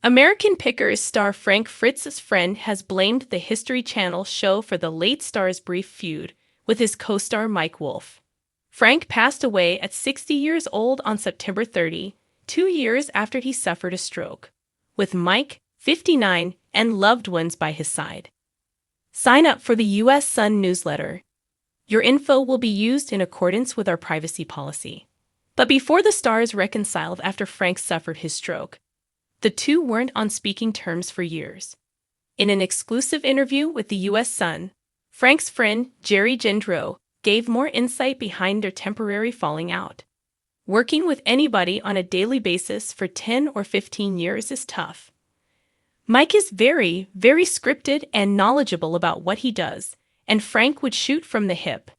American Pickers star Frank Fritz's friend has blamed the History Channel show for the late star's brief feud with his co-star Mike Wolfe. Frank passed away at 60 years old on September 30, 2 years after he suffered a stroke, with Mike, 59, and loved ones by his side. Sign up for the U.S. Sun newsletter. Your info will be used in accordance with our privacy policy. But before the stars reconciled after Frank suffered his stroke, the two weren't on speaking terms for years. In an exclusive interview with the U.S. Sun, Frank's friend Jerry Gendreau gave more insight behind their temporary falling out. Working with anybody on a daily basis for 10 or 15 years is tough. Mike is very, very scripted and knowledgeable about what he does, and Frank would shoot from the hip.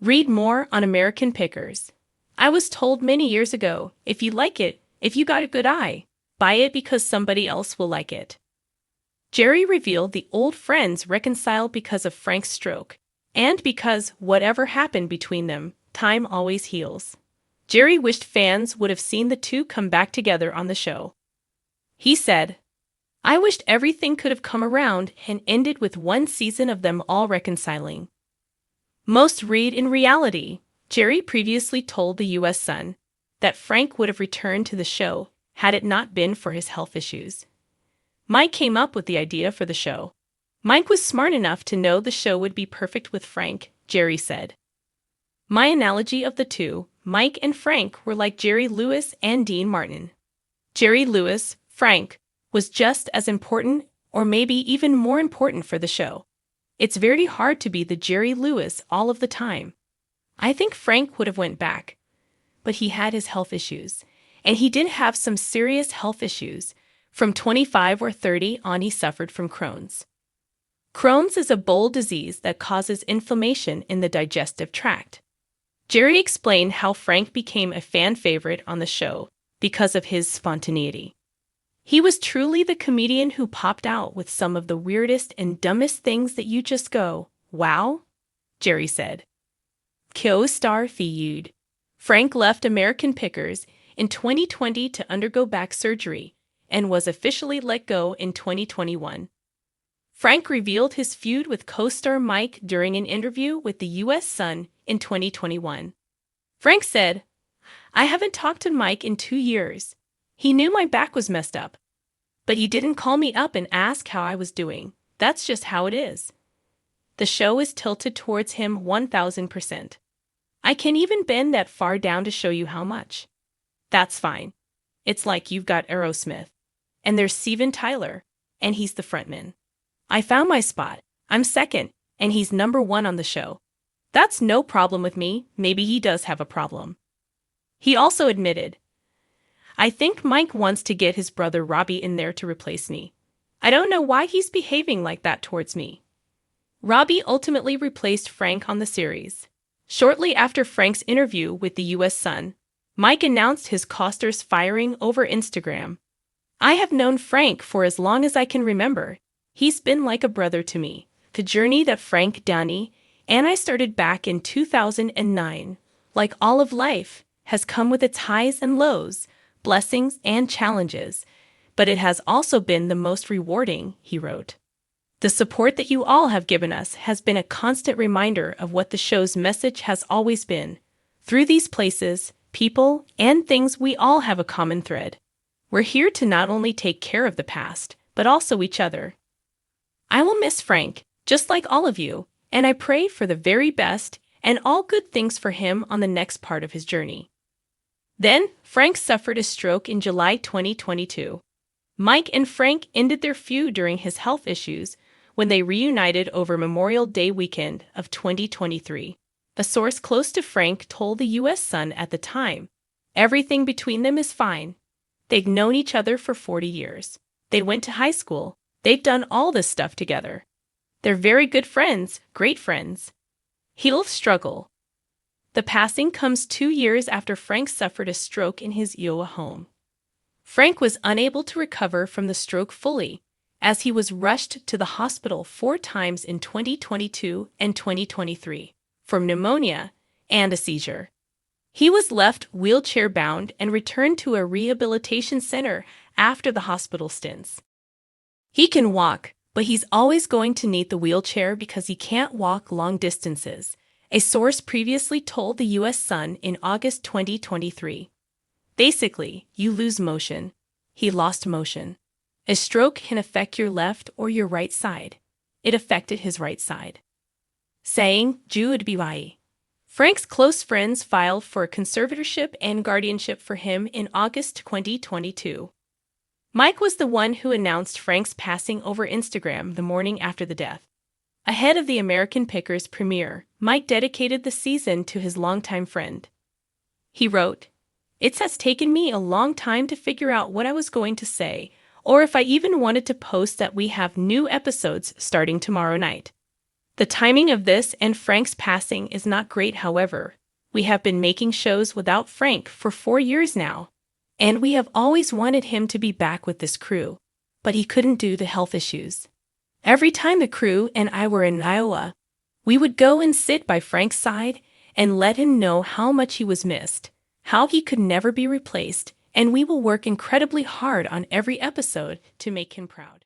Read more on American Pickers. I was told many years ago, if you like it, if you got a good eye, buy it because somebody else will like it. Jerry revealed the old friends reconciled because of Frank's stroke, and because whatever happened between them, time always heals. Jerry wished fans would have seen the two come back together on the show. He said, "I wished everything could have come around and ended with one season of them all reconciling." Most read in reality. Jerry previously told the U.S. Sun that Frank would have returned to the show had it not been for his health issues. Mike came up with the idea for the show. Mike was smart enough to know the show would be perfect with Frank, Jerry said. My analogy of the two, Mike and Frank, were like Jerry Lewis and Dean Martin. Jerry Lewis, Frank, was just as important, or maybe even more important for the show. It's very hard to be the Jerry Lewis all of the time. I think Frank would have went back, but he had his health issues, and he did have some serious health issues. From 25 or 30 on, he suffered from Crohn's. Crohn's is a bowel disease that causes inflammation in the digestive tract. Jerry explained how Frank became a fan favorite on the show because of his spontaneity. He was truly the comedian who popped out with some of the weirdest and dumbest things that you just go, "Wow," Jerry said. Co-star feud. Frank left American Pickers in 2020 to undergo back surgery and was officially let go in 2021. Frank revealed his feud with co-star Mike during an interview with the U.S. Sun in 2021. Frank said, "I haven't talked to Mike in 2 years. He knew my back was messed up, but he didn't call me up and ask how I was doing. That's just how it is." The show is tilted towards him 1000%. I can even bend that far down to show you how much. That's fine. It's like you've got Aerosmith, and there's Steven Tyler, and he's the frontman. I found my spot. I'm second, and he's number one on the show. That's no problem with me. Maybe he does have a problem. He also admitted, "I think Mike wants to get his brother Robbie in there to replace me. I don't know why he's behaving like that towards me." Robbie ultimately replaced Frank on the series. Shortly after Frank's interview with the U.S. Sun, Mike announced his co-star's firing over Instagram. "I have known Frank for as long as I can remember. He's been like a brother to me. The journey that Frank, Danny, and I started back in 2009, like all of life, has come with its highs and lows, blessings and challenges, but it has also been the most rewarding," he wrote. "The support that you all have given us has been a constant reminder of what the show's message has always been. Through these places, people, and things, we all have a common thread. We're here to not only take care of the past, but also each other. I will miss Frank, just like all of you, and I pray for the very best and all good things for him on the next part of his journey." Then, Frank suffered a stroke in July 2022. Mike and Frank ended their feud during his health issues when they reunited over Memorial Day weekend of 2023. A source close to Frank told the U.S. Sun at the time, "Everything between them is fine. They've known each other for 40 years. They went to high school. They've done all this stuff together. They're very good friends, great friends." He'll struggle. The passing comes 2 years after Frank suffered a stroke in his Iowa home. Frank was unable to recover from the stroke fully, as he was rushed to the hospital 4 times in 2022 and 2023 for pneumonia and a seizure. He was left wheelchair-bound and returned to a rehabilitation center after the hospital stints. He can walk, but he's always going to need the wheelchair because he can't walk long distances, a source previously told the U.S. Sun in August 2023. Basically, you lose motion. He lost motion. A stroke can affect your left or your right side. It affected his right side. Saying, Jude Bye. Frank's close friends filed for conservatorship and guardianship for him in August 2022. Mike was the one who announced Frank's passing over Instagram the morning after the death. Ahead of the American Pickers premiere, Mike dedicated the season to his longtime friend. He wrote, "It has taken me a long time to figure out what I was going to say, or if I even wanted to post that we have new episodes starting tomorrow night. The timing of this and Frank's passing is not great, however. We have been making shows without Frank for 4 years now, and we have always wanted him to be back with this crew, but he couldn't due to health issues. Every time the crew and I were in Iowa, we would go and sit by Frank's side and let him know how much he was missed, how he could never be replaced, and we will work incredibly hard on every episode to make him proud."